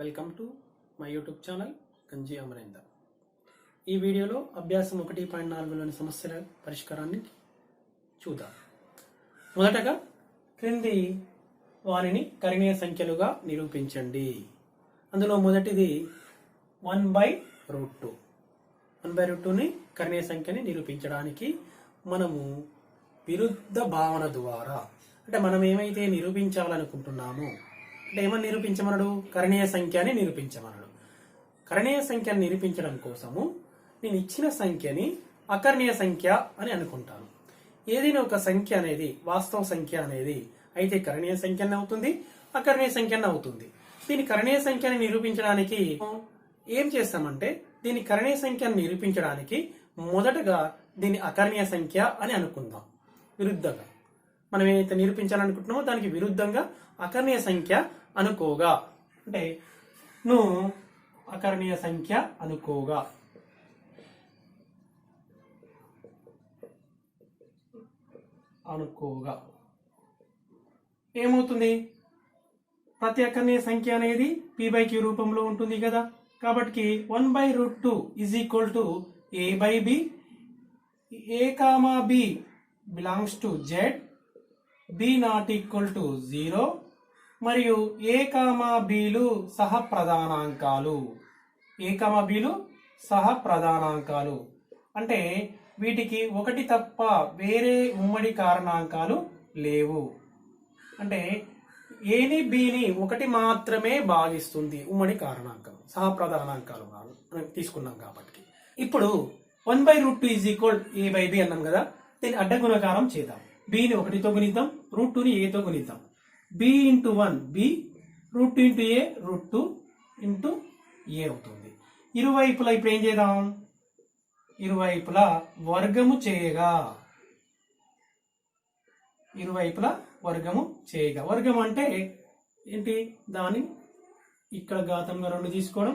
Welcome to my YouTube channel గంజి అమరేందర్. ఈ వీడియోలో అభ్యాసం 1.4లోని సమస్యల పరిష్కారాన్ని చూద్దాం. మొదటగా క్రింది వారిని కర్ణీయ సంఖ్యలుగా నిరూపించండి. అందులో మొదటిది 1/√2. 1/√2ని కర్ణీయ సంఖ్యని నిరూపించడానికి మనము విరుద్ధ భావన ద్వారా, అంటే మనం ఏమైతే నిరూపించాలనుకుంటున్నామో, అంటే ఏమని నిరూపించమనడు? కర్ణీయ సంఖ్యని నిరూపించమనడు. కర్ణీయ సంఖ్యని నిరూపించడం కోసము నేను ఇచ్చిన సంఖ్యని అకర్ణీయ సంఖ్య అని అనుకుంటాను. ఏదైనా ఒక సంఖ్య అనేది వాస్తవ సంఖ్య అనేది అయితే కర్ణీయ సంఖ్య అవుతుంది, అకర్ణీయ సంఖ్య అవుతుంది. దీని కర్ణీయ సంఖ్యని నిరూపించడానికి ఏం చేస్తామంటే, దీని కర్ణీయ సంఖ్యను నిరూపించడానికి మొదటగా దీని అకర్ణీయ సంఖ్య అని అనుకుందాం. విరుద్ధంగా మనం ఏదైతే నిరూపించాలనుకుంటున్నామో దానికి విరుద్ధంగా అకర్ణీయ సంఖ్య అనుకోగా, అంటే నువ్వు అకర్ణీయ సంఖ్య అనుకోగా ఏమవుతుంది? ప్రతి అకర్ణీయ సంఖ్య అనేది p/q రూపంలో ఉంటుంది కదా. కాబట్టి 1/√2 = a/b. a, b belongs to z, b not equal to 0 మరియు a, bలు సహప్రధానాంకాలు. అంటే వీటికి ఒకటి తప్ప వేరే ఉమ్మడి కారణాంకాలు లేవు. అంటే ఏని బిని ఒకటి మాత్రమే భాగిస్తుంది ఉమ్మడి కారణాంకం, సహప్రధానాంకాలు తీసుకున్నాం కాబట్టి. ఇప్పుడు 1/√2 = a/b అన్నాం కదా. దీన్ని అడ్డగుణకారం చేద్దాం. బిని 1తో గుణిద్దాం, √2ని aతో గుణిద్దాం. b × 1 b, √2 × a √2 × a అవుతుంది. ఇరువైపులా ఇప్పుడు ఏం చేద్దాం? ఇరువైపులా వర్గము చేయగా, వర్గం అంటే ఏంటి? దాన్ని ఇక్కడ ఘాతంగా 2 తీసుకోవడం,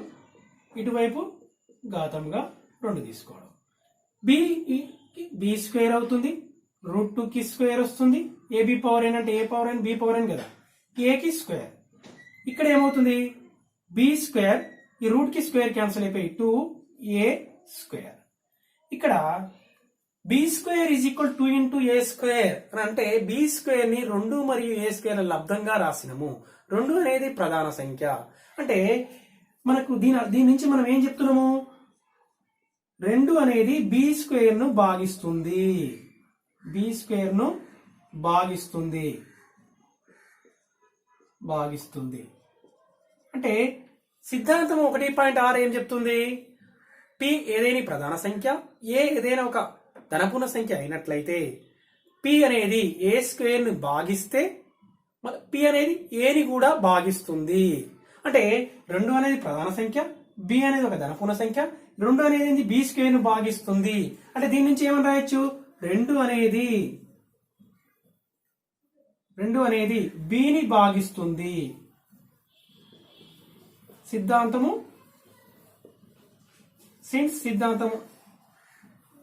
ఇటువైపు ఘాతంగా 2 తీసుకోవడం. b² అవుతుంది, √2కి స్క్వేర్ వస్తుంది. ab⁴n అంటే a⁴n b⁴n కదా, a కి స్క్వేర్. ఇక్కడ ఏమవుతుంది? b², ఈ రూట్ కి స్క్వేర్ క్యాన్సిల్ అయిపోయి 2a². ఇక్కడ b² = 2 × a² అని అంటే b² ని 2 మరియు a² లబ్ధంగా రాసినము. 2 అనేది ప్రధాన సంఖ్య. అంటే మనకు దీని నుంచి మనం ఏం చెప్తున్నాము? 2 అనేది b² ను భాగిస్తుంది. అంటే సిద్ధాంతం 1.6 ఏం చెప్తుంది? p ఏదైనా ప్రధాన సంఖ్య, a ఏదైనా ఒక ధనపూర్ణ సంఖ్య అయినట్లయితే p అనేది a² ని భాగిస్తే p అనేది a ని కూడా భాగిస్తుంది. అంటే 2 అనేది ప్రధాన సంఖ్య, b అనేది ఒక ధనపూర్ణ సంఖ్య, 2 అనేది b² ను భాగిస్తుంది. అంటే దీని నుంచి ఏమని రాయొచ్చు? 2 అనేది b ని భాగిస్తుంది. సిద్ధాంతము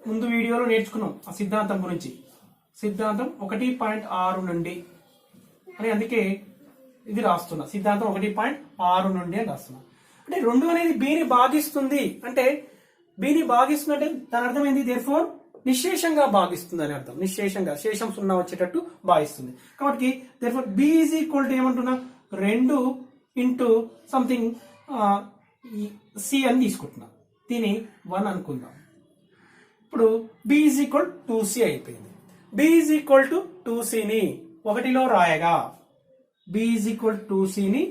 ముందు వీడియోలో నేర్చుకున్నాం ఆ సిద్ధాంతం గురించి. సిద్ధాంతం 1.6 నుండి అని, అందుకే ఇది రాస్తున్నా. సిద్ధాంతం 1.6 నుండి అని రాస్తున్నా. అంటే 2 అనేది b ని భాగిస్తుంది. అంటే b ని భాగిస్తుంది అంటే దాని అర్థం ఏంది? దేర్ఫోర్ నిశ్శేషంగా భాగిస్తుంది అని అర్థం. నిశ్శేషంగా, శేషం 0 వచ్చేటట్టు భాగిస్తుంది. కాబట్టి దేర్ఫోర్ b = ఏమంటున్నా? 2 × సంథింగ్ c అని తీసుకుంటున్నా. దీన్ని 1 అనుకుందాం. ఇప్పుడు b = 2c అయిపోయింది. b = 2cని 1లో రాయగా, b = 2cని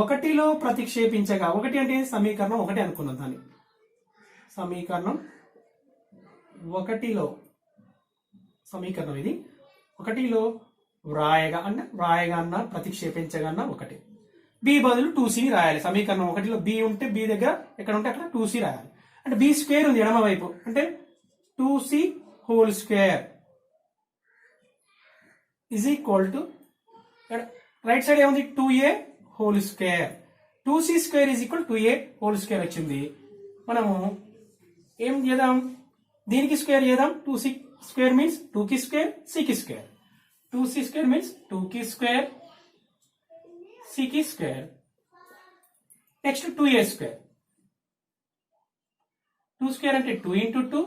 1లో ప్రతిక్షేపించగా, 1 అంటే సమీకరణం 1 అనుకున్నాం. దాన్ని సమీకరణం 1లో ఇది 1లో వ్రాయగా అన్న ప్రతిక్షేపించగా అన్న 1. b బదులు 2cని రాయాలి. సమీకరణం 1లో b ఉంటే b దగ్గర ఎక్కడ ఉంటే అక్కడ 2c రాయాలి. అంటే b² ఉంది ఎడమ వైపు, అంటే 2c² = రైట్ సైడ్ ఏముంది? 2a². 2c² = 2a² వచ్చింది. మనము ఏం చేద్దాం? దీనికి స్క్వేర్ చేద్దాం. 2c² మీన్స్ 2కి స్క్వేర్, cకి స్క్వేర్. 2c² మీన్స్ 2కి స్క్వేర్, cకి square. Next 2a square, 2 square అంటే 2 into 2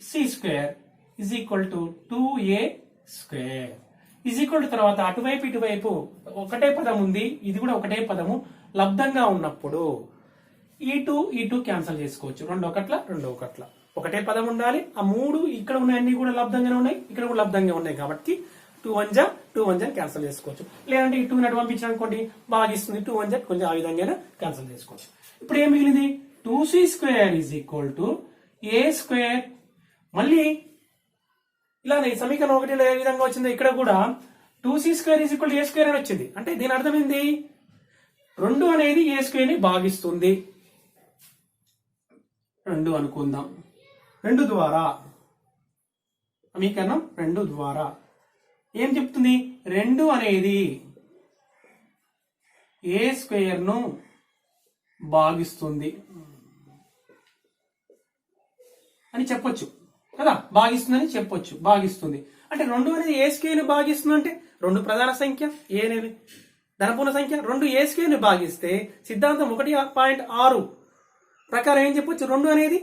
c square is equal to 2a square is equal to తర్వాత అటువైపు ఇటువైపు ఒకటే పదం ఉంది, ఇది కూడా ఒకటే పదము, లబ్ధంగా ఉన్నప్పుడు ఈ టూ క్యాన్సిల్ చేసుకోవచ్చు. 2 ఒకట్ల 2 ఒకట్ల ఒకటే పదం ఉండాలి. ఆ 3 ఇక్కడ ఉన్నాయన్నీ కూడా లబ్ధంగానే ఉన్నాయి, ఇక్కడ కూడా లబ్ధంగా ఉన్నాయి కాబట్టి 2 1 జా క్యాన్సిల్ చేసుకోవచ్చు. లేదంటే ఈ 2 నటు పంపించాను అనుకోండి భాగిస్తుంది, 2 1 జా కొంచెం ఆ విధంగా క్యాన్సిల్ చేసుకోవచ్చు. ఇప్పుడు ఏం మిగిలింది 2c square is equal to a square. మళ్ళీ ఇలానే సమీకరణం 1 ఏ విధంగా వచ్చిందో ఇక్కడ కూడా 2c square is equal to a square అని వచ్చింది. అంటే దీని అర్థం ఏంది, 2 అనేది a స్క్వేర్ ని భాగిస్తుంది. 2 అనుకుందాం, 2 ద్వారా సమీకరణం 2 ద్వారా ఏం చెప్తుంది, 2 అనేది a స్క్వేర్ ను భాగిస్తుంది అని చెప్పొచ్చు కదా, భాగిస్తుందని చెప్పొచ్చు. భాగిస్తుంది అంటే 2 అనేది ఏ స్క్వేర్ ని భాగిస్తుంది అంటే 2 ప్రధాన సంఖ్య, ఏ అనేది ధనపూర్ణ సంఖ్య, 2 ఏ స్క్వేర్ ని భాగిస్తే సిద్ధాంతం 1.6 ప్రకారం ఏం చెప్పొచ్చు, 2 అనేది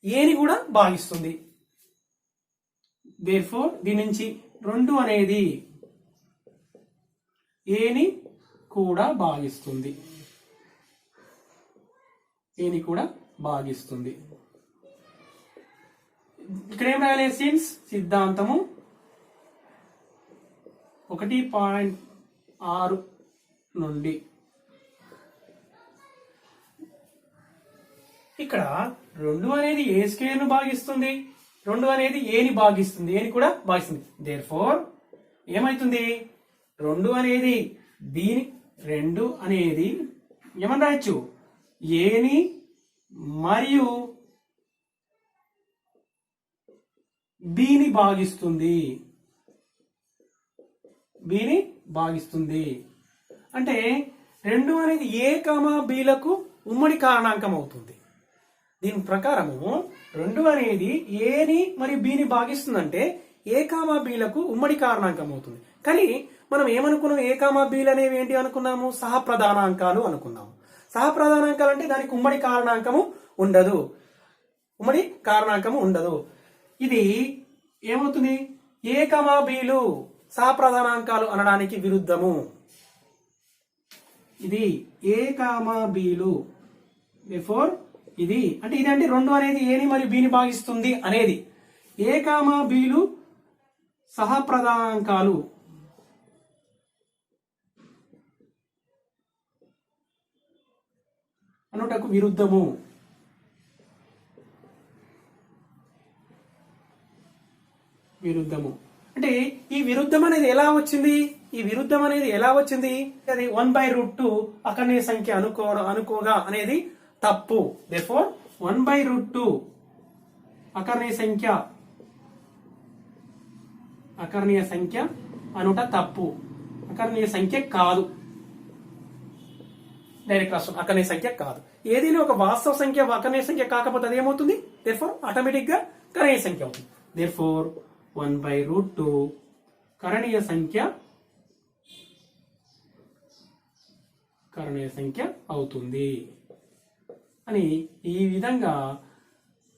ఏని కూడా భాగిస్తుంది. దేర్ఫోర్ దీని నుంచి 2 అనేది ఏని కూడా భాగిస్తుంది, ఏని కూడా భాగిస్తుంది. ఇక్కడ ఏం రాయాలి, సిన్స్ సిద్ధాంతము 1.6 నుండి ఇక్కడ 2 అనేది ఏ స్క్వేర్ ను భాగిస్తుంది, 2 అనేది ఏని భాగిస్తుంది, ఏని కూడా భాగిస్తుంది. దేర్ఫోర్ ఏమైతుంది, 2 అనేది బిని, 2 అనేది ఏమని రాయొచ్చు, ఏని మరియు బిని భాగిస్తుంది, బిని భాగిస్తుంది. అంటే 2 అనేది ఏ కామా బిలకు ఉమ్మడి కారణాంకం అవుతుంది. దీని ప్రకారము 2 అనేది ఏని మరియు బిని భాగిస్తుందంటే ఏ కామా బిలకు ఉమ్మడి కారణాంకం అవుతుంది. కానీ మనం ఏమనుకున్నాం, ఏ కామా బిలు అనేవి ఏంటి అనుకున్నాము, సహప్రధానాంకాలు అనుకున్నాము. సహప్రధానాంకాలు అంటే దానికి ఉమ్మడి కారణాంకము ఉండదు, ఉమ్మడి కారణాంకము ఉండదు. ఇది ఏమవుతుంది, ఏ కామా బిలు సహప్రధానాంకాలు అనడానికి విరుద్ధము. ఇది ఏ కామా బిలు, బిఫోర్ ఇది అంటే 2 అనేది ఏని మరియు బిని భాగిస్తుంది అనేది ఏ కామా బిలు సహప్రధానాంకాలు అనుటకు విరుద్ధము. విరుద్ధము అంటే ఈ విరుద్ధం అనేది ఎలా వచ్చింది, ఈ విరుద్ధం అనేది ఎలా వచ్చింది, అది 1/√2 అకర్ణీయ సంఖ్య అనుకోగా అనేది తప్పు. దేర్ఫోర్ 1/√2 అకర్ణీయ సంఖ్య అనుట తప్పు, అకర్ణీయ సంఖ్య కాదు. డైరెక్ట్ రాష్ట్రం అకర్ణీయ సంఖ్య కాదు. ఏదైనా ఒక వాస్తవ సంఖ్య అకర్ణీయ సంఖ్య కాకపోతే అది ఏమవుతుంది, దేర్ఫోర్ ఆటోమేటిక్ గా కర్ణీయ సంఖ్య అవుతుంది. దేర్ఫోర్ 1/√2 కర్ణీయ సంఖ్య అవుతుంది అని ఈ విధంగా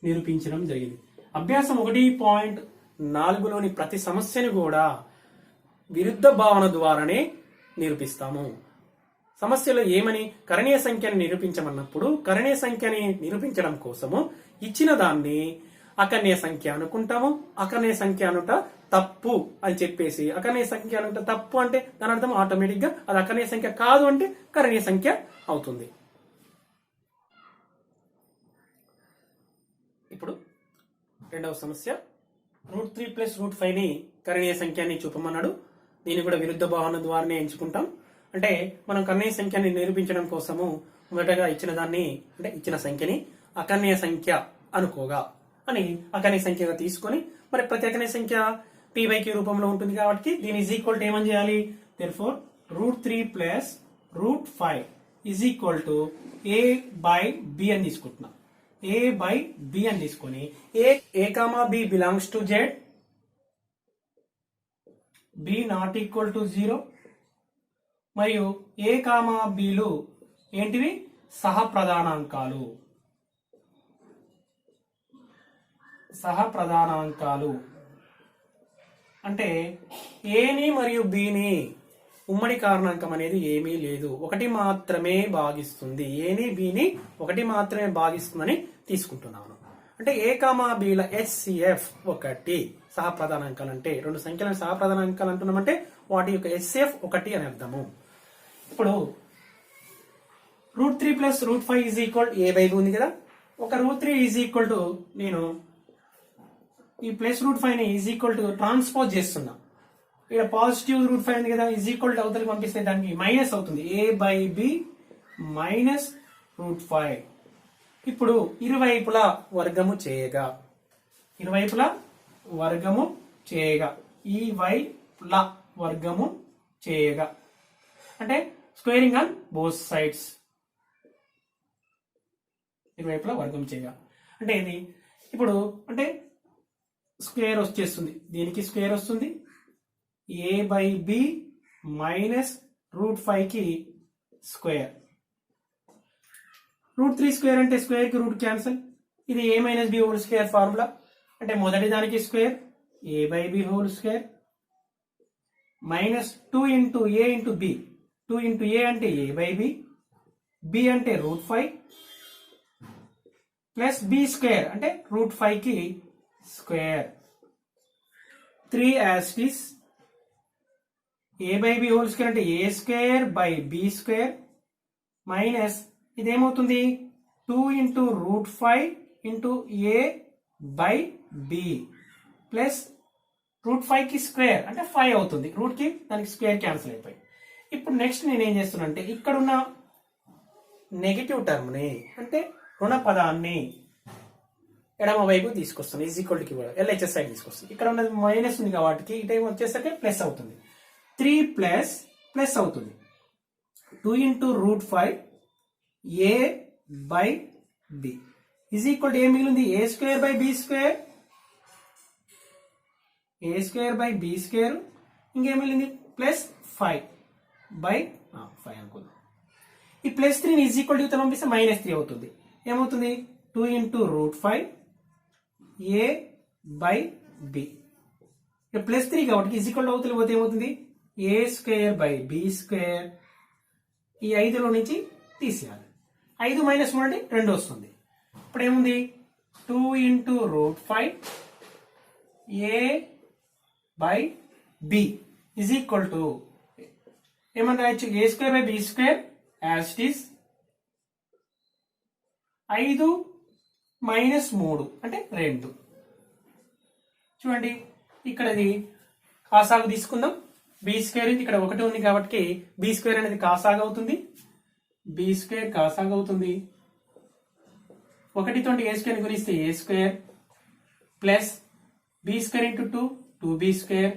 నిరూపించడం జరిగింది. అభ్యాసం 1.4లోని ప్రతి సమస్యను కూడా విరుద్ధ భావన ద్వారానే నిరూపిస్తాము. సమస్యలో ఏమని కరణీయ సంఖ్యని నిరూపించమన్నప్పుడు కరణీయ సంఖ్యని నిరూపించడం కోసము ఇచ్చిన దాన్ని అకర్ణీయ సంఖ్య అనుకుంటాము. అకర్ణీయ సంఖ్య అనుట తప్పు అని చెప్పేసి, అకర్ణీయ సంఖ్య అనుట తప్పు అంటే దాని అర్థం ఆటోమేటిక్ గా అది అకర్ణీయ సంఖ్య కాదు అంటే కరణీయ సంఖ్య అవుతుంది. ఇప్పుడు రెండవ సమస్య, √3 + √5 ని కరణీయ సంఖ్యాన్ని చూపమన్నాడు. దీన్ని కూడా విరుద్ధ భావన ద్వారానే ఎంచుకుంటాం. అంటే మనం కర్ణీయ సంఖ్యని నిరూపించడం కోసము మొదటగా ఇచ్చిన దాన్ని అంటే ఇచ్చిన సంఖ్యని అకర్ణీయ సంఖ్య అనుకోగా అని అకర్ణీయ సంఖ్యగా తీసుకొని మరి ప్రతి అకర్ణీయ సంఖ్య p/q రూపంలో ఉంటుంది కాబట్టి దీని ఈజ్ ఈక్వల్ టు ఏమని చేయాలి, therefore √3 + √5 is equal to a/b అని తీసుకుంటున్నాం. a/b అని తీసుకొని a, b belongs to z, b not equal to 0 మరియు a, bలు ఏంటివి? సహప్రధానాంకాలు. సహప్రధానాంకాలు అంటే ఏని మరియు బిని ఉమ్మడి కారణాంకం అనేది ఏమీ లేదు, ఒకటి మాత్రమే భాగిస్తుంది. ఏని బిని ఒకటి మాత్రమే భాగిస్తుందని తీసుకుంటున్నాను. అంటే ఏ కామా బిల HCF ఒకటి. సహప్రధానాంకాలు అంటే రెండు సంఖ్యలను సహప్రధానాంకాలు అంటున్నామంటే వాటి యొక్క HCF ఒకటి అని అర్థము. ఇప్పుడు √3 + √5 = a/b ఉంది కదా. ఒక √3 = నేను ఈ +√5 ని ట్రాన్స్పోజ్ చేస్తున్నా. ఇక్కడ పాజిటివ్ √5 ఉంది కదా, అవతలకి పంపిస్తే దానికి మైనస్ అవుతుంది. a/b - √5. ఇప్పుడు ఇరువైపులా వర్గము చేయగా ఈ వైపుల వర్గము చేయగా అంటే స్క్వేరింగ్ ఆన్ బోత్ సైడ్స్. ఇరువైపులా వర్గం చేయగా అంటే ఏంది? ఇప్పుడు అంటే స్క్వేర్ వచ్చేస్తుంది, దీనికి స్క్వేర్ వస్తుంది. a/b - √5 కి స్క్వేర్. √3 స్క్వేర్ అంటే స్క్వేర్ కి రూట్ క్యాన్సల్. ఇది a - b whole square formula. అంటే మొదటి దానికి square a/b whole square -2 × a × b. 2 × a అంటే a/b, b అంటే √5 ప్లస్ b స్క్వేర్ అంటే √5 కి square. 3 as it is. a/b whole square అంటే a² / b² minus ఇదేమవుతుంది 2 × √5 × a/b plus √5 కి స్క్వేర్ అంటే 5 అవుతుంది. రూట్ కి దానికి స్క్వేర్ క్యాన్సిల్ అయిపోయి. ఇప్పుడు నెక్స్ట్ నేను ఏం చేస్తున్నా అంటే ఇక్కడున్న నెగిటివ్ టర్మ్ ని అంటే రుణ పదాన్ని ఎడమ వైపు తీసుకొస్తాను. కి LHS సైడ్ తీసుకొస్తాను. ఇక్కడ ఉన్నది మైనస్ ఉంది కాబట్టి ఇటు వచ్చేసరికి ప్లస్ అవుతుంది. 3 ప్లస్ అవుతుంది. 2 × √5 a/b ఏ మిగిలింది? a² / b², ఇంకేం మిగిలింది? ప్లస్ 5/5 అనుకుందాం. ఈ +3 ని = పంపిస్తే -3 అవుతుంది. ఏమవుతుంది? 2 × √5 a/b. +3 కాబట్టి అవతలి పోతే ఏమవుతుంది? a² / b². ఈ 5లో నుంచి తీసేయాలి. 5 - 3 అంటే 2 వస్తుంది. ఇప్పుడు ఏముంది? 2 × √5 a/b ఏమన్నా రాయొచ్చు? a² / b² as it is. 5 - 3 అంటే 2. చూడండి ఇక్కడది కాసాగు తీసుకుందాం. b² ఇక్కడ 1 ఉంది కాబట్టి b² అనేది కాసాగు అవుతుంది. b² కాసాగు అవుతుంది. 1 తోటి a² ని గుణిస్తే a² ప్లస్ b² × 2 2b².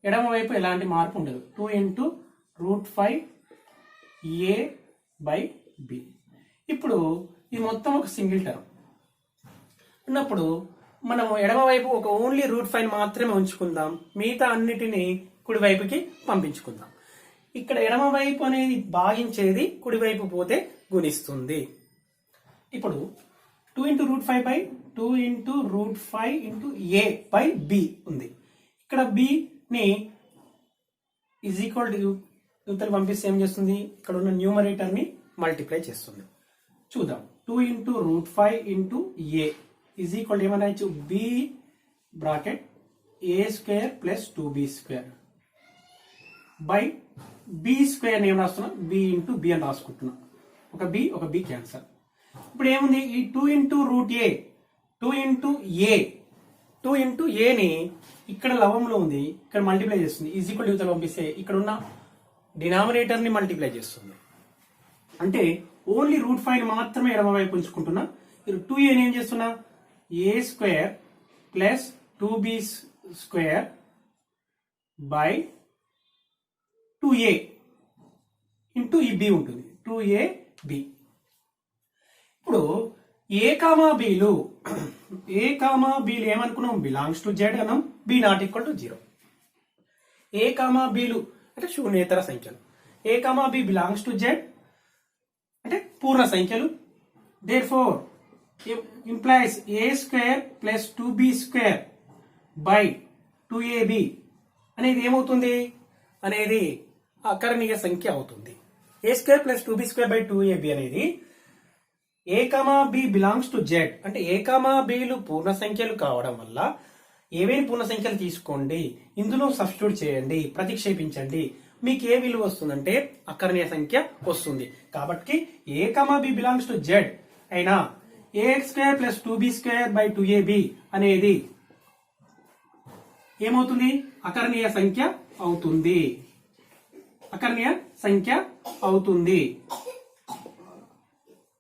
ఎడమ వైపు ఎలాంటి మార్పు ఉండదు. 2 × √5 a/b. ఇప్పుడు ఇది మొత్తం ఒక సింగిల్ టర్మ్ ఉన్నప్పుడు మనము ఎడమ వైపు ఒక ఓన్లీ √5 మాత్రమే ఉంచుకుందాం. మిగతా అన్నిటిని కుడివైపుకి పంపించుకుందాం. ఇక్కడ ఎడమ వైపు అనేది భాగించేది కుడివైపు పోతే గుణిస్తుంది. ఇప్పుడు 2 × √5 / 2 × √5 × a/b ఉంది. ఇక్కడ b ని యువతలు పంపిస్తే ఏం చేస్తుంది? ఇక్కడ ఉన్న న్యూమరేటర్ ని మల్టిప్లై చేస్తుంది. చూద్దాం. 2 × √5 × a ఏమన్నా b bracket a² + 2b² by b² ఏం రాస్తున్నా? b × b అని రాసుకుంటున్నా. ఒక b క్యాన్సల్. ఇప్పుడు ఏముంది? ఈ 2 × √a 2 × a ని ఇక్కడ లవంలో ఉంది, ఇక్కడ మల్టిప్లై చేస్తుంది. యువతలు పంపిస్తే ఇక్కడ ఉన్న డినామినేటర్ ని మల్టిప్లై చేస్తుంది. అంటే ఓన్లీ √5 మాత్రమే ఎడమ వైపు ఉంచుకుంటున్నా. 2a ఏం చేస్తున్నా? a² + 2b² by 2a into ఈ b ఉంటుంది. 2ab. ఇప్పుడు a, bలు ఏమనుకున్నాం? బిలాంగ్స్ టు z అన్నాం. b ≠ 0. a, bలు అంటే శూన్యేతర సంఖ్యలు. a, b belongs to z. అంటే పూర్ణ సంఖ్యలు. Therefore implies a² + 2b² by 2ab అనేది ఏమవుతుంది అనేది అకరణీయ సంఖ్య అవుతుంది. a² + 2b² బై 2ab అనేది a, b belongs to z అంటే a, bలు పూర్ణ సంఖ్యలు కావడం వల్ల ఏవైనా పూర్ణ సంఖ్యలు తీసుకోండి, ఇందులో సబ్స్టిట్యూట్ చేయండి, ప్రతిక్షేపించండి, మీకు ఏ విలువ వస్తుందంటే అకరణీయ సంఖ్య వస్తుంది. కాబట్టి a, b belongs to z అయినా ax² + 2b² బై 2ab అనేది ఏమవుతుంది అకరణీయ సంఖ్య అవుతుంది. అకరణీయ సంఖ్య అవుతుంది.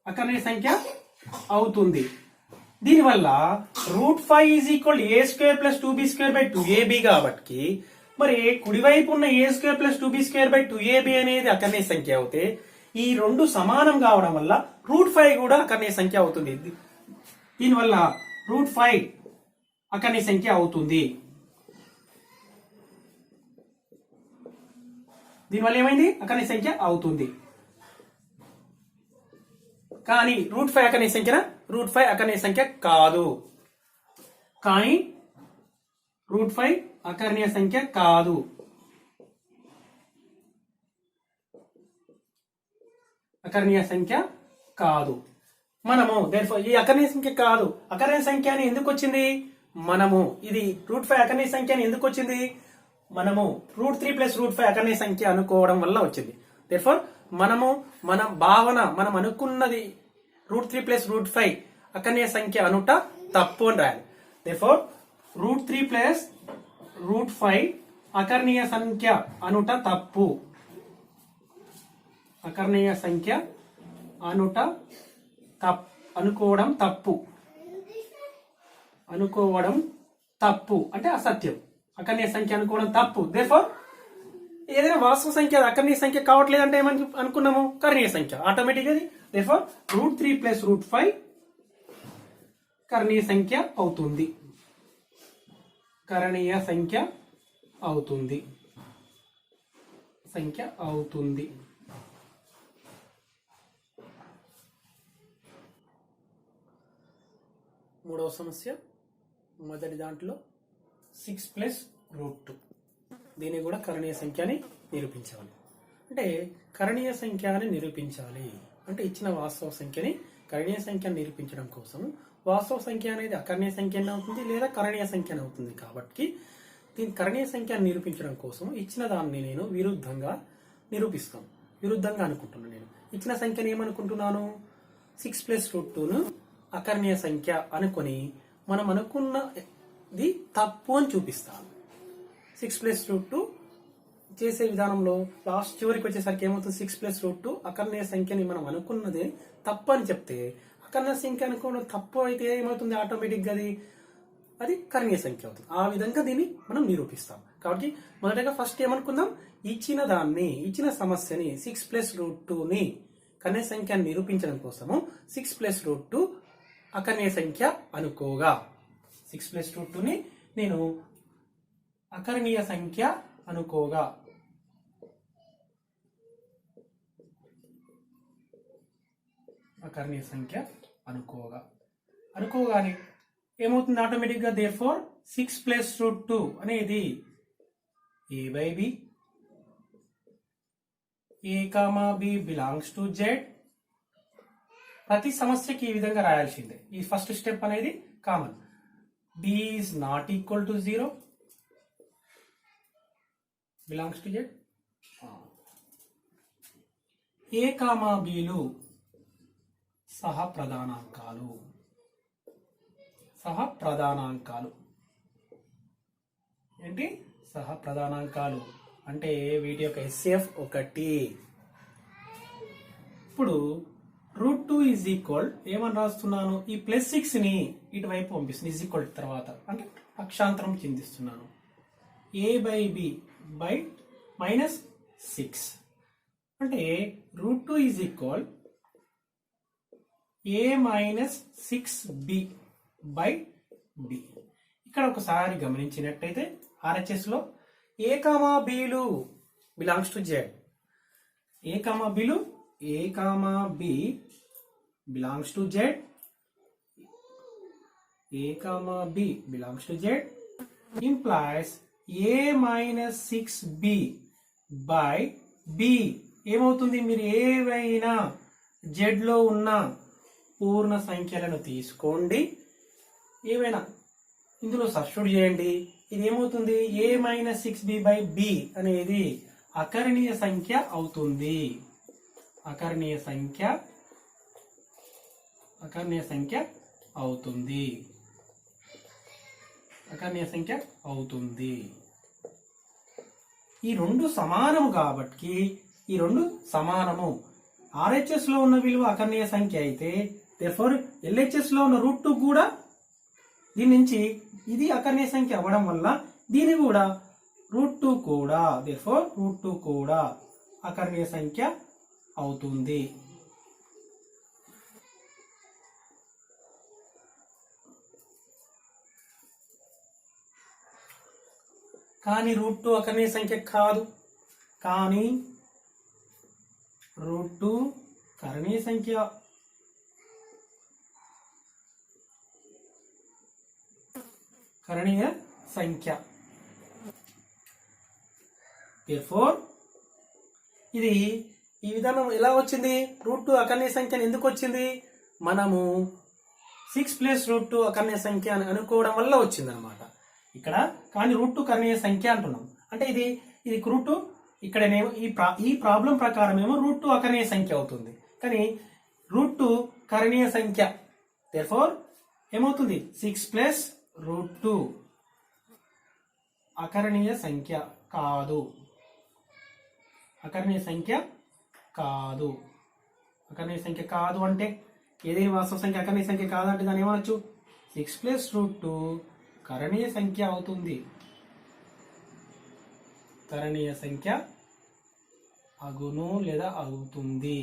అకరణీయ సంఖ్య అవుతుంది. దీనివల్ల √5 a² + 2b² బై 2ab కాబట్టి మరి కుడివైపు ఉన్న a² + 2b² బై 2ab అనేది అకరణీయ సంఖ్య అవుతే ఈ రెండు సమానం కావడం వల్ల √5 కూడా అకరణీయ సంఖ్య అవుతుంది. దీనివల్ల √5 అకరణీయ సంఖ్య అవుతుంది. దీనివల్ల ఏమైంది అకరణీయ సంఖ్య అవుతుంది. కానీ √5 అకరణీయ సంఖ్య √5 అకరణీయ సంఖ్య కాదు. కానీ √5 అకరణీయ సంఖ్య కాదు. అకరణీయ సంఖ్య కాదు. మనము ఈ అకరణీయ సంఖ్య కాదు, అకరణీయ సంఖ్య అని ఎందుకు వచ్చింది? మనము ఇది √5 అకరణీయ సంఖ్య అని ఎందుకు వచ్చింది? మనము √3 + √5 అకరణీయ సంఖ్య అనుకోవడం వల్ల వచ్చింది. దేర్ఫోర్ మనము మన భావన మనం అనుకున్నది √3 + √5 అకరణీయ సంఖ్య అనుట తప్పు అని రాయాలి. దేర్ఫోర్ √3 + √5 అకరణీయ సంఖ్య అనుట తప్పు. అకరణీయ సంఖ్య అనుట అనుకోవడం తప్పు. అనుకోవడం తప్పు అంటే అసత్యం. అకరణీయ సంఖ్య అనుకోవడం తప్పు. దేర్ఫోర్ ఏదైనా వాస్తవ సంఖ్య అకరణీయ సంఖ్య కావట్లేదు అంటే ఏమని అనుకున్నాము? కరణీయ సంఖ్య ఆటోమేటిక్ అది. దేర్ఫోర్ √3 + √5 కరణీయ సంఖ్య అవుతుంది. కరణీయ సంఖ్య అవుతుంది. సంఖ్య అవుతుంది. మూడవ సమస్య మొదటి దాంట్లో 6 + √2 దీన్ని కూడా కరణీయ సంఖ్యని నిరూపించాలి. అంటే కరణీయ సంఖ్యని నిరూపించాలి అంటే ఇచ్చిన వాస్తవ సంఖ్యని కరణీయ సంఖ్యను నిరూపించడం కోసం వాస్తవ సంఖ్య అనేది అకరణీయ సంఖ్య అవుతుంది లేదా కరణీయ సంఖ్య అవుతుంది. కాబట్టి దీని కరణీయ సంఖ్యను నిరూపించడం కోసం ఇచ్చిన దాన్ని నేను విరుద్ధంగా నిరూపిస్తాను. విరుద్ధంగా అనుకుంటున్నాను. నేను ఇచ్చిన సంఖ్యను ఏమనుకుంటున్నాను? 6 + √2ను అకరణీయ సంఖ్య అనుకొని మనం అనుకున్నది తప్పు అని చూపిస్తాను. 6 + √2 చేసే విధానంలో లాస్ట్ చివరికి వచ్చేసరికి ఏమవుతుంది? 6 + √2 అకరణీయ సంఖ్యని మనం అనుకున్నది తప్పు అని చెప్తే అకరణీయ సంఖ్య అనుకోవడం తప్పు అయితే ఏమవుతుంది? ఆటోమేటిక్గా అది కరణీయ సంఖ్య అవుతుంది. ఆ విధంగా దీన్ని మనం నిరూపిస్తాం. కాబట్టి మొదటగా ఫస్ట్ ఏమనుకుందాం? ఇచ్చిన సమస్యని 6 + √2ని కరణీయ సంఖ్యను నిరూపించడం కోసము 6 + √2 అకరణీయ సంఖ్య అనుకోగా 6 + √2ని నేను అకరణీయ సంఖ్య అనుకోగా అకరణీయ సంఖ్య అనుకోగానే ఏమవుతుంది? ఆటోమేటిక్గా దేర్ఫోర్ 6 + √2 అనేది a/b a, b belongs to z. ప్రతి సమస్యకి ఈ విధంగా రాయాల్సిందే. ఈ ఫస్ట్ స్టెప్ అనేది common. b is not equal to 0 belongs to z. a, bలు సహప్రధానాంకాలు ఏంటి? సహప్రధానాంకాలు అంటే వీటి యొక్క SCF 1. ఇప్పుడు √2 ఈజ్ ఈక్వల్ ఏమని రాస్తున్నాను? ఈ +6ని ఇటువైపు పంపిస్తుంది. ఈజ్ ఈక్వల్ తర్వాత అంటే అక్షాంతరం చిందిస్తున్నాను. a/b బై -6 అంటే √2 is equal a - 6b by b. ఇక్కడ ఒకసారి గమనించినట్టయితే RHS లో a, bలు బిలాంగ్స్ టు z. a, bలు a comma b belongs to z, a comma b belongs to z implies a minus 6b by b ఏమవుతుంది? మీరు ఏవైనా z లో ఉన్న పూర్ణ సంఖ్యలను తీసుకోండి, ఏవైనా ఇందులో సబ్స్టిట్యూట్ చేయండి. ఇది ఏమవుతుంది? a minus 6b by b అనేది అకర్ణీయ సంఖ్య అవుతుంది. అకర్ణీయ సంఖ్య అవుతుంది. అకర్ణీయ సంఖ్య అవుతుంది. ఈ రెండు సమానము కాబట్టి ఈ రెండు సమానము. RHS లో ఉన్న విలువ అకర్ణీయ సంఖ్య అయితే therefore LHS లో ఉన్న రూట్ 2 కూడా దీని నుంచి ఇది అకర్ణీయ సంఖ్య అవ్వడం వల్ల దీని కూడా రూట్ 2 కూడా therefore రూట్ 2 కూడా అకర్ణీయ సంఖ్య అవుతుంది. కానీ రూట్ 2 అకర్ణీయ సంఖ్య కాదు. కానీ రూట్ 2 కర్ణీయ సంఖ్య. కర్ణీయ సంఖ్య. therefore ఇది ఈ విధానం ఎలా వచ్చింది? రూట్ 2 అకర్ణీయ సంఖ్య ఎందుకు వచ్చింది? మనము 6 ప్లస్ రూట్ 2 అకర్ణీయ సంఖ్య అని అనుకోవడం వల్ల వచ్చింది అనమాట ఇక్కడ. కానీ రూట్ 2 కర్ణీయ సంఖ్య అంటున్నాం అంటే ఇది రూట్ 2 ఇక్కడనేమో ఈ ప్రాబ్లం ప్రకారం ఏమో రూట్ 2 అకర్ణీయ సంఖ్య అవుతుంది. కానీ రూట్ 2 కర్ణీయ సంఖ్య. therefore ఏమవుతుంది? 6 ప్లస్ రూట్ 2 అకర్ణీయ సంఖ్య కాదు. అకర్ణీయ సంఖ్య కాదు. అకర్ణీయ సంఖ్య కాదు అంటే ఏదైనా వాస్తవ సంఖ్య అకర్ణీయ సంఖ్య కాదంటే దాన్ని ఏమనొచ్చు? 6 ప్లస్ రూట్ 2 కరణీయ సంఖ్య అవుతుంది. కరణీయ సంఖ్య అగును లేదా అవుతుంది.